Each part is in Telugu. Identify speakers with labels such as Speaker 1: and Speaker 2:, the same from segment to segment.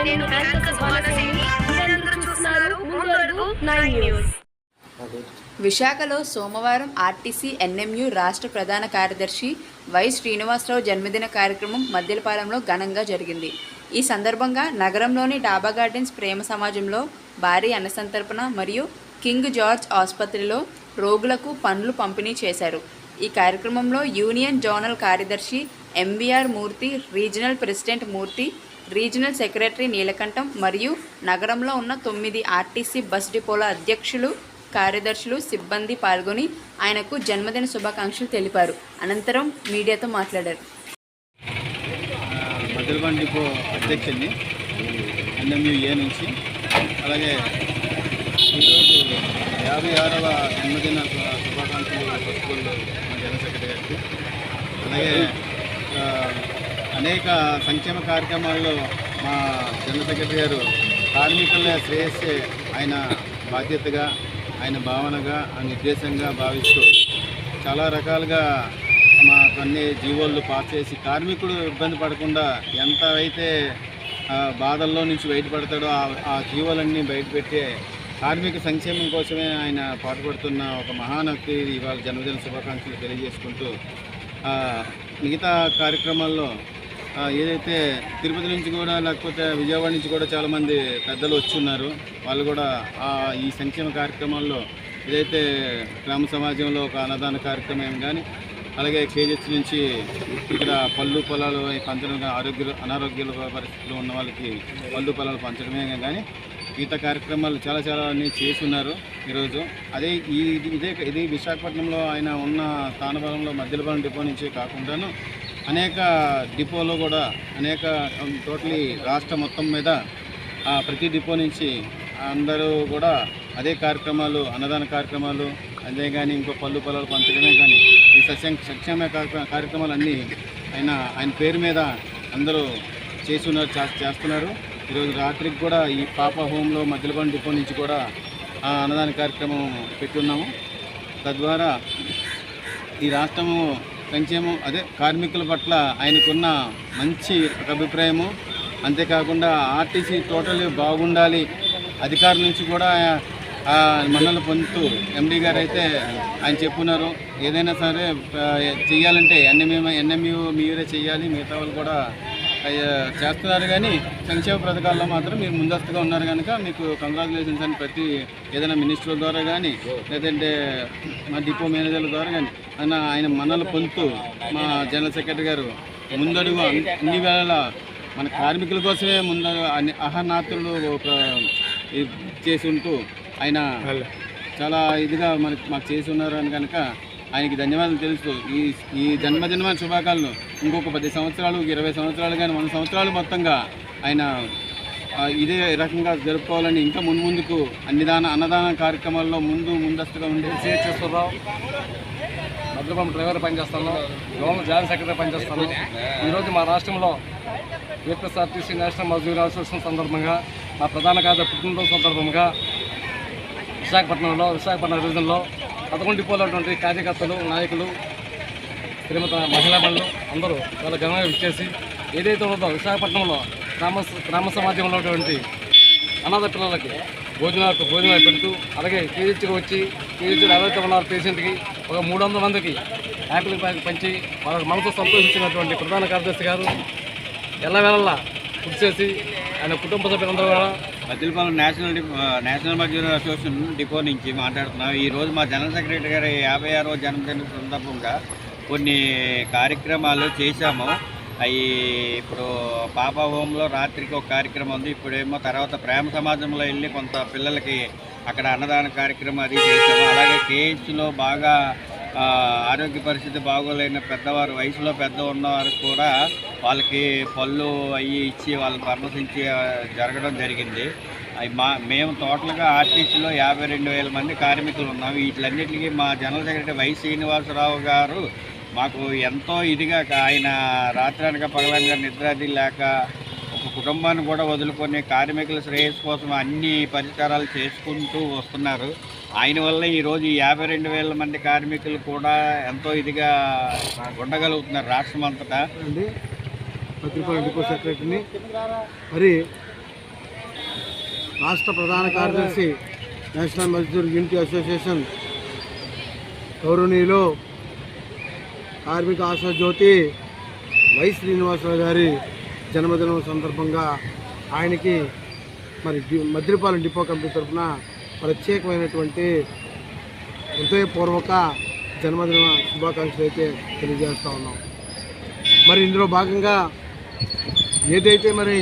Speaker 1: నేను యాంకర్ సువర్ణ సింగ్. మీరందరూ చూస్తున్నారు ముందు అడుగు 9 న్యూస్.
Speaker 2: విశాఖలో సోమవారం ఆర్టీసీ ఎన్ఎంయు రాష్ట్ర ప్రధాన కార్యదర్శి వై శ్రీనివాసరావు జన్మదిన కార్యక్రమం మద్దిలపాలెంలో ఘనంగా జరిగింది. ఈ సందర్భంగా నగరంలోని డాబా గార్డెన్స్ ప్రేమ సమాజంలో భారీ అన్నసంతర్పణ మరియు కింగ్ జార్జ్ ఆసుపత్రిలో రోగులకు పండ్లు పంపిణీ చేశారు. ఈ కార్యక్రమంలో యూనియన్ జోనల్ కార్యదర్శి ఎంవీఆర్ మూర్తి, రీజనల్ ప్రెసిడెంట్ మూర్తి, రీజనల్ సెక్రటరీ నీలకంఠం మరియు నగరంలో ఉన్న 9 ఆర్టీసీ బస్ డిపోల అధ్యక్షులు, కార్యదర్శులు, సిబ్బంది పాల్గొని ఆయనకు జన్మదిన శుభాకాంక్షలు తెలిపారు. అనంతరం మీడియాతో మాట్లాడారు.
Speaker 3: మద్దిలపాలెం డిపో అధ్యక్షుడిని ఎన్ఎంయుఏ నుంచి, అలాగే ఈరోజు 56వ జన్మదిన శుభాకాంక్షలు పసుపులు మా జనరల్ సెక్రటరీ గారికి. అలాగే అనేక సంక్షేమ కార్యక్రమాల్లో మా జనరల్ సెక్రటరీ గారు కార్మికుల శ్రేయస్సే ఆయన బాధ్యతగా, ఆయన భావనగా, ఆయన ఉద్దేశంగా భావిస్తూ చాలా రకాలుగా మా కొన్ని జీవోళ్ళు పాస్ చేసి కార్మికుడు ఇబ్బంది పడకుండా ఎంత అయితే బాధల్లో నుంచి బయటపడతాడో ఆ జీవోలన్నీ బయటపెట్టే కార్మిక సంక్షేమం కోసమే ఆయన పాటుపడుతున్న ఒక మహానక్తి ఇవాళ జన్మదిన శుభాకాంక్షలు తెలియజేసుకుంటూ, మిగతా కార్యక్రమాల్లో ఏదైతే తిరుపతి నుంచి కూడా లేకపోతే విజయవాడ నుంచి కూడా చాలామంది పెద్దలు వచ్చి ఉన్నారు. వాళ్ళు కూడా ఈ సంక్షేమ కార్యక్రమాల్లో ఏదైతే గ్రామ సమాజంలో ఒక అన్నదాన కార్యక్రమం కానీ, అలాగే కేజెస్ నుంచి ఇక్కడ పళ్ళు పొలాలు పంచడం, అనారోగ్యాల పరిస్థితుల్లో ఉన్న వాళ్ళకి పళ్ళు పొలాలు పంచడమే కానీ మిగతా కార్యక్రమాలు చాలా అన్నీ చేసి ఉన్నారు ఈరోజు. అదే ఇది విశాఖపట్నంలో ఆయన ఉన్న స్థానబలంలో మద్దిలపాలెం డిపో నుంచి కాకుండాను అనేక డిపోలో కూడా అనేక టోటలీ రాష్ట్ర మొత్తం మీద ప్రతి డిపో నుంచి అందరూ కూడా అదే కార్యక్రమాలు, అన్నదాన కార్యక్రమాలు, అదే కానీ ఇంకో పళ్ళు పొలాలు పంచడమే కానీ ఈ సంక్షేమ కార్యక్రమాలు అన్నీ ఆయన పేరు మీద అందరూ చేస్తున్నారు. ఈరోజు రాత్రికి కూడా ఈ పాప హోంలో మద్దిలపాలెం డిపో నుంచి కూడా అన్నదాన కార్యక్రమం పెట్టున్నాము. తద్వారా ఈ రాష్ట్రము సంక్షేమం, అదే కార్మికుల పట్ల ఆయనకున్న మంచి అభిప్రాయము, అంతేకాకుండా ఆర్టీసీ టోటల్ బాగుండాలి, అధికారుల నుంచి కూడా మన్నలు పొందుతూ ఎండీ గారు అయితే ఆయన చెప్పున్నారు. ఏదైనా సరే చేయాలంటే ఎన్ఎంయూ మీరే చేయాలి, మిగతా వాళ్ళు కూడా చేస్తున్నారు. కానీ సంక్షేమ పథకాల్లో మాత్రం మీరు ముందస్తుగా ఉన్నారు కనుక మీకు కంగ్రాచులేషన్స్ అని ప్రతి ఏదైనా మినిస్టర్ల ద్వారా కానీ లేదంటే మా డిపో మేనేజర్ల ద్వారా కానీ ఆయన మన్నలు పొందుతూ మా జనరల్ సెక్రటరీ గారు ముందడుగు అన్ని వేళ మన కార్మికుల కోసమే అహర్నాత్రులు చేసి ఉంటూ ఆయన చాలా ఇదిగా మాకు చేసి ఉన్నారు అని కనుక ఆయనకి ధన్యవాదాలు తెలుస్తూ ఈ జన్మదిన శుభాకాంక్షలు ఇంకొక 10 సంవత్సరాలు, 20 సంవత్సరాలు కానీ 100 సంవత్సరాలు మొత్తంగా ఆయన ఇదే రకంగా జరుపుకోవాలని, ఇంకా ముందుకు అన్నదాన కార్యక్రమాల్లో ముందస్తుగా ఉండే
Speaker 4: సిహెచ్ఎస్వరరావు, మద్దిలపాలెం డ్రైవర్ పనిచేస్తాను, గవర్నమెంట్ జాయింట్ సెక్రటరీ పనిచేస్తాను. ఈరోజు మా రాష్ట్రంలో ఏపీఎస్ఆర్టీసీ నేషనల్ మజ్దూర్ అసోసియేషన్ సందర్భంగా మా ప్రధాన కార్యదర్శి పుట్టినరోజు సందర్భంగా విశాఖపట్నం రీజన్లో 11 డిపోలో ఉన్నటువంటి కార్యకర్తలు, నాయకులు, శ్రీమత మహిళా మండలు అందరూ చాలా ఘనంగా ఇచ్చేసి ఏదైతే ఉన్నదో విశాఖపట్నంలో గ్రామ సమాజంలో ఉన్నటువంటి అనాథ పిల్లలకి భోజనాలు పెడుతూ, అలాగే కేజీహెచ్కి వచ్చి ఎవరైతే ఉన్నారు పేషెంట్కి ఒక 300 మందికి యాపిల్ పంచి వాళ్ళకి మనసు సంతోషించినటువంటి ప్రధాన కార్యదర్శి గారు ఎల్లవేళలా కృషి చేసి ఆయన కుటుంబ సభ్యులందరూ కూడా
Speaker 3: Maddilapalem national Mazdoor association depot నుంచి మాట్లాడుతున్నాం. ఈరోజు మా జనరల్ సెక్రటరీ గారి 56వ జన్మదిన సందర్భంగా కొన్ని కార్యక్రమాలు చేశాము. అవి ఇప్పుడు పాప హోంలో రాత్రికి ఒక కార్యక్రమం ఉంది. ఇప్పుడేమో తర్వాత ప్రేమ సమాజంలో వెళ్ళి కొంత పిల్లలకి అక్కడ అన్నదాన కార్యక్రమం అది చేసాము. అలాగే కేఎస్లో బాగా ఆరోగ్య పరిస్థితి బాగోలేని పెద్దవారు, వయసులో పెద్ద ఉన్నవారు కూడా వాళ్ళకి పళ్ళు అవి ఇచ్చి వాళ్ళని పరామర్శించి జరగడం జరిగింది. మేము టోటల్గా ఆర్టీసీలో 52,000 మంది కార్మికులు ఉన్నాము. వీటిలన్నింటికి మా జనరల్ సెక్రటరీ వై శ్రీనివాసరావు గారు మాకు ఎంతో ఇదిగా ఆయన రాత్రనక పగలనక నిద్రాది లేక ఒక కుటుంబాన్ని కూడా వదులుకొని కార్మికుల శ్రేయస్సు కోసం అన్ని పరిష్కారాలు చేసుకుంటూ వస్తున్నారు. ఆయన వల్ల ఈరోజు 52,000 మంది కార్మికులు కూడా ఎంతో ఇదిగా ఉండగలుగుతున్నారు రాష్ట్రం అంతటా.
Speaker 4: మద్దిలపాలెం డిపో సెక్రటరీని. మరి
Speaker 5: రాష్ట్ర ప్రధాన కార్యదర్శి నేషనల్ మజ్దూర్ యూనిటీ అసోసియేషన్ గౌరవనీయులు కార్మిక ఆశాజ్యోతి వై శ్రీనివాసరావు గారి జన్మదినం సందర్భంగా ఆయనకి మరి మద్దిలపాలెం డిపో కమిటీ తరఫున ప్రత్యేకమైనటువంటి హృదయపూర్వక జన్మదిన శుభాకాంక్షలు అయితే తెలియజేస్తూ ఉన్నాం. మరి ఇందులో భాగంగా ఏదైతే మరి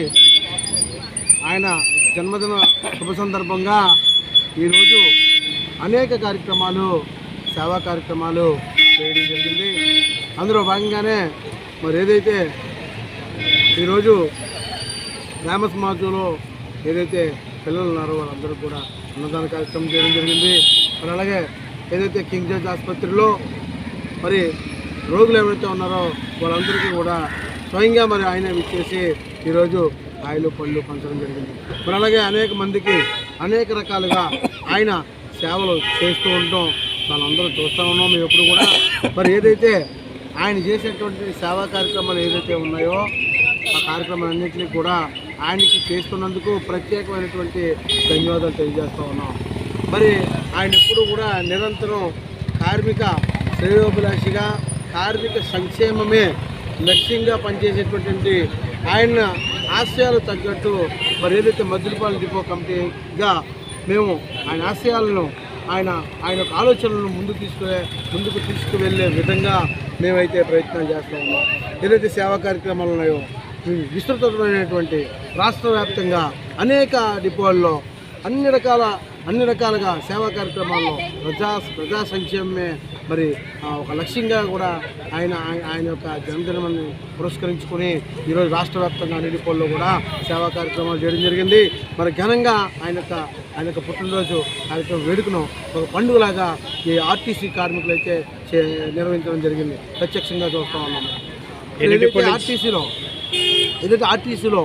Speaker 5: ఆయన జన్మదిన శుభ సందర్భంగా ఈరోజు అనేక కార్యక్రమాలు, సేవా కార్యక్రమాలు చేయడం జరిగింది. అందులో భాగంగానే మరి ఏదైతే ఈరోజు గ్రామ సమాజంలో ఏదైతే పిల్లలు ఉన్నారో వాళ్ళందరూ కూడా అన్నదాన కార్యక్రమం చేయడం జరిగింది. మరి అలాగే ఏదైతే కింగ్ జార్జ్ ఆసుపత్రిలో మరి రోగులు ఎవరైతే ఉన్నారో వాళ్ళందరికీ కూడా స్వయంగా మరి ఆయన విచ్చేసి ఈరోజు కాయలు పళ్ళు పంచడం జరిగింది. మరి అలాగే అనేక మందికి అనేక రకాలుగా ఆయన సేవలు చేస్తూ ఉంటాం, వాళ్ళందరూ చూస్తూ ఉన్నాం మేము ఎప్పుడు కూడా. మరి ఏదైతే ఆయన చేసేటువంటి సేవా కార్యక్రమాలు ఏదైతే ఉన్నాయో ఆ కార్యక్రమాలన్నింటినీ కూడా ఆయనకి చేస్తున్నందుకు ప్రత్యేకమైనటువంటి ధన్యవాదాలు తెలియజేస్తూ ఉన్నాం. మరి ఆయన ఎప్పుడు కూడా నిరంతరం కార్మిక శ్రేయోభిలాషిగా కార్మిక సంక్షేమమే లక్ష్యంగా పనిచేసేటువంటి ఆయన ఆశయాలు తగ్గట్టు మరి ఏదైతే మద్దిలపాలెం డిపో కమిటీగా మేము ఆయన ఆశయాలను ఆయన యొక్క ఆలోచనలను ముందుకు తీసుకువెళ్ళే విధంగా మేమైతే ప్రయత్నాలు చేస్తూ ఉన్నాం. ఏదైతే సేవా కార్యక్రమాలు ఉన్నాయో విస్తృతమైనటువంటి రాష్ట్ర వ్యాప్తంగా అనేక డిపోల్లో అన్ని రకాలుగా సేవా కార్యక్రమాల్లో ప్రజా సంక్షేమమే మరి ఒక లక్ష్యంగా కూడా ఆయన యొక్క జన్మదినాన్ని పురస్కరించుకొని ఈరోజు రాష్ట్ర వ్యాప్తంగా అన్ని డిపోల్లో కూడా సేవా కార్యక్రమాలు చేయడం జరిగింది. మరి ఘనంగా ఆయన యొక్క పుట్టినరోజు కార్యక్రమం వేడుకను ఒక పండుగలాగా ఈ ఆర్టీసీ కార్మికులు అయితే నిర్వహించడం జరిగింది. ప్రత్యక్షంగా చూస్తూ ఉన్నాము. ఏదైతే ఆర్టీసీలో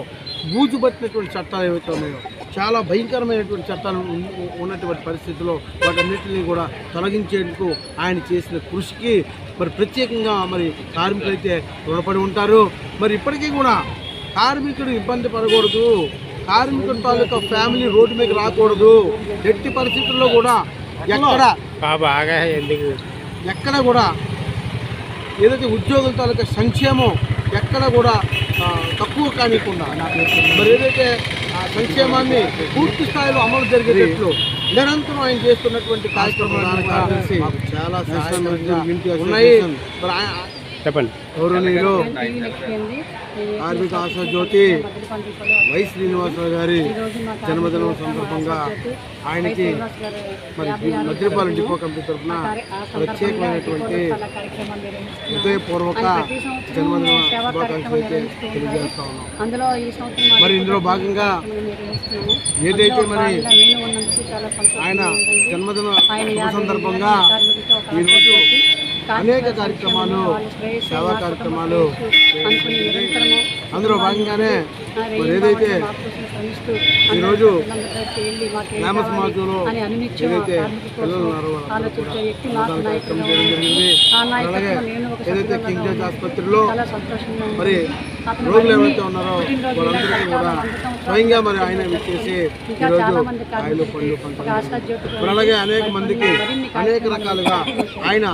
Speaker 5: బూజు పట్టినటువంటి చట్టాలు ఏవైతే ఉన్నాయో, చాలా భయంకరమైనటువంటి చట్టాలు ఉన్నటువంటి పరిస్థితుల్లో వాటన్నిటిని కూడా తొలగించేందుకు ఆయన చేసిన కృషికి మరి ప్రత్యేకంగా మరి కార్మికులైతే రుణపడి ఉంటారు. మరి ఇప్పటికీ కూడా కార్మికుడు ఇబ్బంది పడకూడదు, కార్మికుల తాలూకా ఫ్యామిలీ రోడ్డు మీద రాకూడదు, ఎట్టి పరిస్థితుల్లో కూడా ఎక్కడ కూడా ఏదైతే ఉద్యోగుల తాలూకా సంక్షేమం ఎక్కడ కూడా తక్కువ కానికుండా మరి ఏదైతే ఆ సంక్షేమాన్ని పూర్తి స్థాయిలో అమలు జరిగేటట్లు నిరంతరం ఆయన చేస్తున్నటువంటి కార్యక్రమాలు చాలా ఉన్నాయి. చెప్పండి. గౌరవనీయులు కార్మిక ఆశాజ్యోతి వై శ్రీనివాసరావు గారి జన్మదినం సందర్భంగా ఆయనకి మరి మద్దిలపాలెం డిపో కమిటీ తరఫున ప్రత్యేకమైనటువంటి హృదయపూర్వక జన్మదిన శుభాకాంక్షలు అయితే తెలియజేస్తా ఉన్నాం. మరి ఇందులో భాగంగా ఏదైతే మరి ఆయన జన్మదిన శుభ సందర్భంగా ఈరోజు అనేక కార్యక్రమాలు, సేవా కార్యక్రమాలు అందులో భాగంగానే మరి ఏదైతే ఈరోజు గ్రామ సమాజంలో ఏదైతే పిల్లలు ఉన్నారో కార్యక్రమం చేయడం జరిగింది. అలాగే ఏదైతే కింగ్ జార్జ్ ఆసుపత్రిలో మరి రోగులు ఎవరైతే ఉన్నారో వాళ్ళందరికీ కూడా స్వయంగా మరి ఆయన విచ్చేసి ఈరోజు కాయలు పళ్ళు పంచడం. మరి అలాగే అనేక మందికి అనేక రకాలుగా ఆయన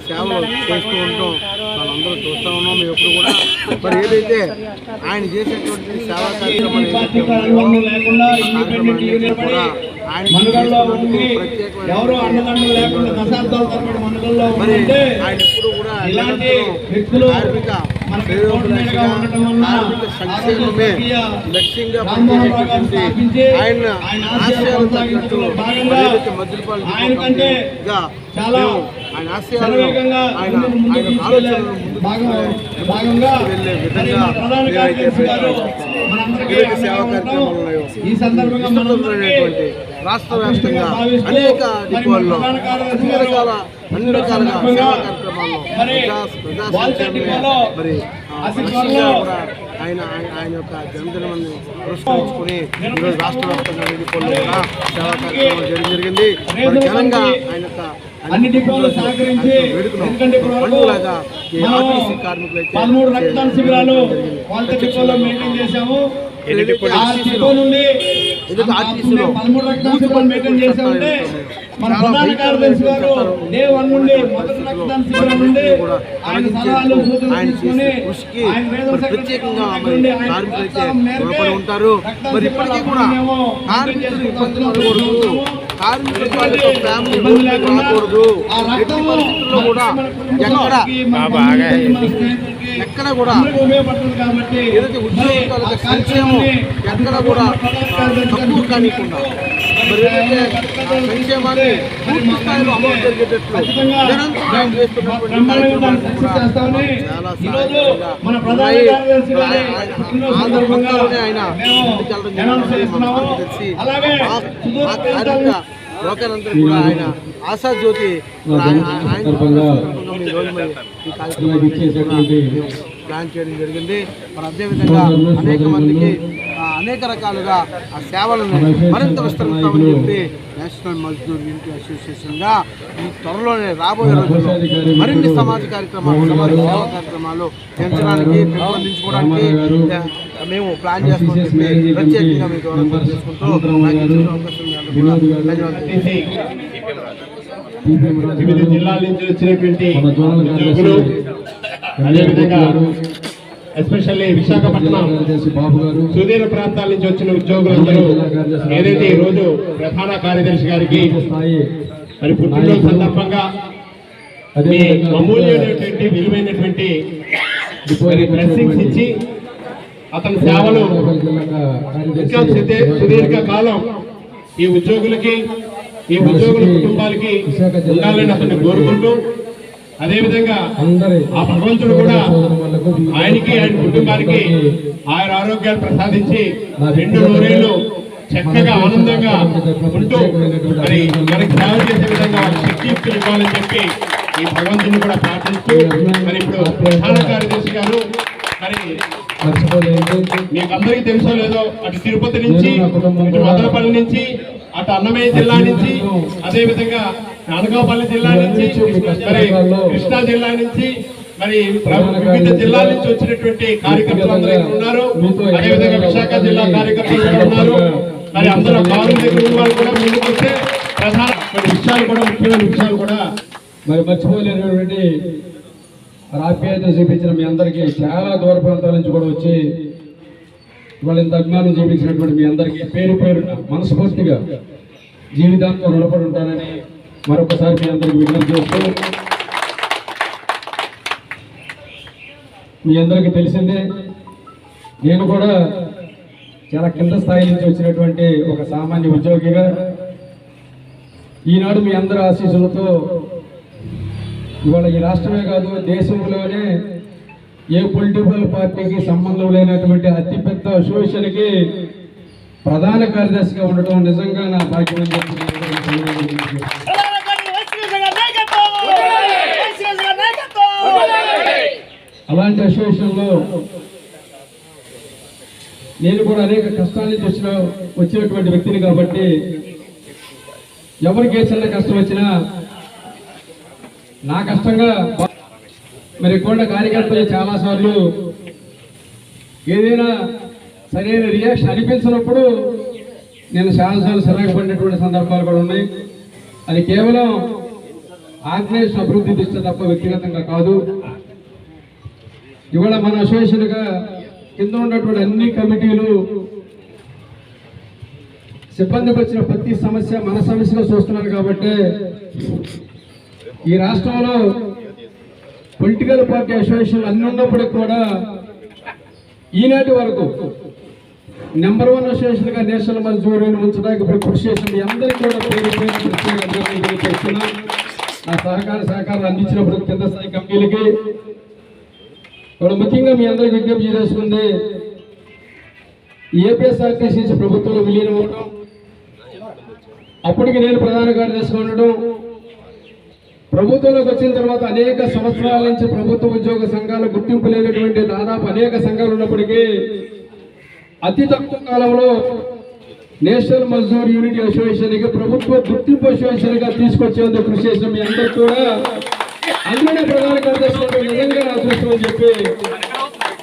Speaker 5: సేవలు చేస్తూ ఉంటాం, వాళ్ళందరూ చూస్తూ ఉన్నాం మేము ఎప్పుడు కూడా. మరి ఏదైతే ఆయన చేసేటువంటి సేవా కార్యక్రమాలు ఏదైతే ఉన్నాయో కూడా ఆయన చేస్తున్నందుకు ప్రత్యేకమైన మరి ఆయన ఎప్పుడు కూడా కార్మిక శ్రేయోభిలాషిగా కార్మిక సంక్షేమమే లక్ష్యంగా పనిచేసేటువంటి ఆయన ఆశయాలు తగ్గట్టు ఏదైతే మద్దిలపాలెం డిపోగా ఆయన ఆశయాలను ఆయన ఆలోచనలను ముందుకు వెళ్ళే విధంగా మేమైతే ఏదైతే సేవా కార్యక్రమాలు ఉన్నాయో విస్తృతమైనటువంటి రాష్ట్ర వ్యాప్తంగా అనేక డిపోల్లో అన్ని రకాలుగా సేవా కార్యక్రమాల్లో ప్రజా సంక్షేమమే మరి లక్ష్యంగా కూడా ఆయన యొక్క జన్మదినాన్ని పురస్కరించుకుని ఈరోజు రాష్ట్ర వ్యాప్తంగా అన్ని డిపోల్లో కూడా సేవా కార్యక్రమాలు చేయడం జరిగింది. మరి ఘనంగా ఆయన యొక్క అన్ని డిపోలు సహకరించి పండుగలాగా ఈ ఆర్టీసీ కార్మికులు అయితే 13 రక్తదాన శిబిరాలు వాళ్ళ డిపోలో మెయింటైన్ చేశాము. ఏదైతే ఆర్టీసీలో
Speaker 6: మన ప్రధాన కార్యదర్శి గారు డే 1 నుండి మొదటి రక్తదాన శిబిరం నుండి ఆయన సలహాలు సూచనలు తీసుకొని
Speaker 5: ప్రత్యేకంగా కార్మికులైతే రుణపడి ఉంటారు. మరి ఇప్పటికీ కూడా కార్మికులు ఇబ్బంది పడకూడదు, కార్మికుల వాళ్ళతో ఫ్యామిలీ రాకూడదు. ఎట్టి పరిస్థితుల్లో కూడా ఎక్కడ కూడా ఏదైతే ఉద్యోగుల సంక్షేమం ఎక్కడ కూడా తక్కువ కానికుండా మరి ఏదైతే సంక్షేమాన్ని పూర్తి స్థాయిలో అమలు జరిగేటట్లు నిరంతరం చేస్తున్నటువంటి కార్యక్రమాలు కూడా చాలా సందర్భంగానే ఆయన తెలిసి ఆ కార్మిక లోకాలందరూ కూడా ఆయన ఆశాజ్యోతి ఈ కార్యక్రమాన్ని ప్లాన్ చేయడం జరిగింది. మరి అదేవిధంగా అనేక మందికి అనేక రకాలుగా ఆ సేవలను మరింత విస్తరిస్తామని చెప్పి నేషనల్ మజ్దూర్ యూనిటీ అసోసియేషన్గా ఈ త్వరలోనే రాబోయే రోజుల్లో మరిన్ని సమాజ కార్యక్రమాలు, సమాజ సేవా కార్యక్రమాలు పెంచడానికి, పెంపొందించుకోవడానికి మేము ప్లాన్ చేస్తామని చెప్పి ప్రత్యేకంగా మీకు గౌరవం చేసుకుంటూ
Speaker 6: వివిధ జిల్లాల నుంచి వచ్చినటువంటి ఉద్యోగులు, అదేవిధంగా ఎస్పెషల్లీ విశాఖపట్నం సుదూర ప్రాంతాల నుంచి వచ్చిన ఉద్యోగులందరూ ఏదైతే ఈ రోజు ప్రధాన కార్యదర్శి గారికి మరి పుట్టినరోజు సందర్భంగా మీ అమూల్యమైనటువంటి విలువైనటువంటి బ్లెస్సింగ్స్ ఇచ్చి అతని సేవలు ఇంకా సుదీర్ఘ కాలం ఈ ఉద్యోగులకి, ఈ ఉద్యోగుల కుటుంబాలకి ఉండాలని అతన్ని కోరుకుంటూ, అదేవిధంగా ఆ భగవంతుడు కూడా ఆయనకి, ఆయన కుటుంబానికి ఆయన ఆరోగ్యాలు ప్రసాదించి 2 నూరేళ్లు చక్కగా ఆనందంగా ఉంటూ మరి మనకి సేవ చేసే విధంగా శక్తి ఇవ్వాలని చెప్పి ఈ భగవంతుని కూడా ప్రార్థిస్తూ, మరి ఇప్పుడు ప్రధాన కార్యదర్శి గారు మరి మీకు అందరికీ తెలుసో లేదో అటు తిరుపతి నుంచి, ఇటు మదనపల్లి నుంచి, అటు అన్నమయ్య జిల్లా నుంచి, అదేవిధంగా అనకాపల్లి జిల్లా నుంచి, మరి కృష్ణా జిల్లా నుంచి, మరి వివిధ జిల్లాల నుంచి వచ్చినటువంటి కార్యకర్తలు అందరూ ఉన్నారు. అదేవిధంగా విశాఖ జిల్లా కార్యకర్తలు ఉన్నారు. మరి అందరూ కారు దగ్గర ఉన్న వాళ్ళు కూడా ముందుకు వస్తే ప్రధాన విషయాలు కూడా, ముఖ్యమైన విషయాలు కూడా
Speaker 7: మరి మర్చిపోలేనటువంటి ఆప్యాయత చూపించిన మీ అందరికీ, చాలా దూర ప్రాంతాల నుంచి కూడా వచ్చి ఇవాళ ఇంత అభిమానం చూపించినటువంటి మీ అందరికీ పేరు పేరు మనస్ఫూర్తిగా జీవితాంతం రుణపడి ఉంటానని మరొకసారి మీ అందరికీ విజ్ఞప్తి చేస్తూ, మీ అందరికీ తెలిసిందే నేను కూడా చాలా కింద స్థాయి నుంచి వచ్చినటువంటి ఒక సామాన్య ఉద్యోగిగా ఈనాడు మీ అందరి ఆశీస్సులతో ఇవాళ ఈ రాష్ట్రమే కాదు దేశంలోనే ఏ పొలిటికల్ పార్టీకి సంబంధం లేనటువంటి అతిపెద్ద అసోసియేషన్కి ప్రధాన కార్యదర్శిగా ఉండటం నిజంగా నా భాగ్యం అని చెప్పి అలాంటి అసోసియేషన్లో నేను కూడా అనేక కష్టాల నుంచి వచ్చినటువంటి వ్యక్తిని కాబట్టి ఎవరికి ఏ చిన్న కష్టం వచ్చినా నా కష్టంగా మరి కొండ కార్యకర్తలు చాలాసార్లు ఏదైనా సరైన రియాక్షన్ అనిపించినప్పుడు నేను చాలాసార్లు సలహపడినటువంటి సందర్భాలు కూడా ఉన్నాయి. అది కేవలం ఆర్గనైజేషన్ అభివృద్ధి దృష్ట్యా తప్ప వ్యక్తిగతంగా కాదు. ఇవాళ మన అసోసియేషన్గా కింద ఉన్నటువంటి అన్ని కమిటీలు సిబ్బందికి వచ్చిన ప్రతి సమస్య మన సమస్యగా చూస్తున్నారు కాబట్టి ఈ రాష్ట్రంలో పొలిటికల్ పార్టీ అసోసియేషన్లు అన్ని ఉన్నప్పటికీ కూడా ఈనాటి వరకు నెంబర్ 1 అసోసియేషన్గా నేషనల్ మజ్దూర్ యూనియన్ ఉంచడానికి ఇప్పుడు కృషి చేసిన అందరికీ కూడా పేరు పేరు చేస్తున్నాం. నా సహకారాలు అందించినప్పుడు కింద స్థాయి కమిటీలకి ఇప్పుడు ముఖ్యంగా మీ అందరికీ విజ్ఞప్తి చేసుకుంది ఏపీఎస్ఆర్టీసీ ప్రభుత్వంలో విలీనం అవ్వడం, అప్పటికి నేను ప్రధాన కార్యదర్శిగా ఉండడం, ప్రభుత్వంలోకి వచ్చిన తర్వాత అనేక సంవత్సరాల నుంచి ప్రభుత్వ ఉద్యోగ సంఘాల గుర్తింపు లేనటువంటి దాదాపు అనేక సంఘాలు ఉన్నప్పటికీ అతి తక్కువ కాలంలో నేషనల్ మజ్దూర్ యూనిటీ అసోసియేషన్కి ప్రభుత్వ గుర్తింపు అసోసియేషన్గా తీసుకొచ్చేందుకు కృషి చేసిన మీ అందరికీ కూడా అందులోనే ప్రధాన కార్యదర్శి నిజంగా అదృష్టం అని చెప్పి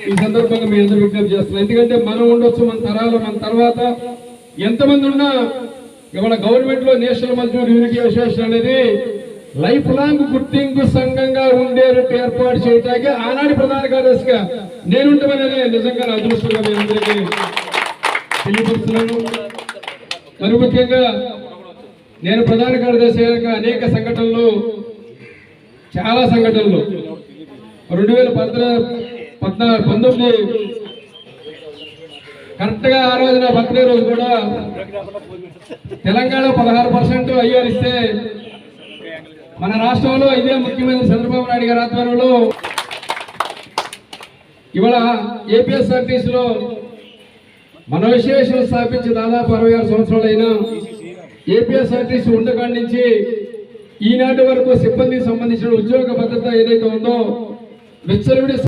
Speaker 7: ఈ సందర్భంగా మీ అందరూ విజ్ఞప్తి చేస్తున్నాం. ఎందుకంటే మనం ఉండొచ్చు, మన తరాలు, మన తర్వాత ఎంతమంది ఉన్నా ఇవాళ గవర్నమెంట్ లో నేషనల్ మజ్దూర్ యూనిటీ అసోసియేషన్ అనేది లైఫ్ లాంగ్ గుర్తింపు సంఘంగా ఉండేటట్టు ఏర్పాటు చేయడానికి ఆనాటి ప్రధాన కార్యదర్శిగా నేనుంటామనేది నిజంగా నా అదృష్టంగా మీ అందరికీ తెలియపరుస్తున్నాను. మరి ముఖ్యంగా నేను ప్రధాన కార్యదర్శి అయ్యాక అనేక సంఘటనలు, చాలా సంఘటనలు 2019 కరెక్ట్గా ఆ రోజు నా బర్త్డే రోజు కూడా తెలంగాణ 16% ఐఆర్ ఇస్తే మన రాష్ట్రంలో ఇదే ముఖ్యమంత్రి చంద్రబాబు నాయుడు గారి ఆధ్వర్యంలో ఇవాళ ఏపీఎస్ఆర్టీసీలో మన విశేషం స్థాపించి దాదాపు 66 సంవత్సరాలైనా ఏపీఎస్ఆర్టీసీ ఉండకాడి నుంచి ఈనాటి వరకు సిబ్బందికి సంబంధించిన ఉద్యోగ భద్రత ఏదైతే ఉందో విచ్చలవిడి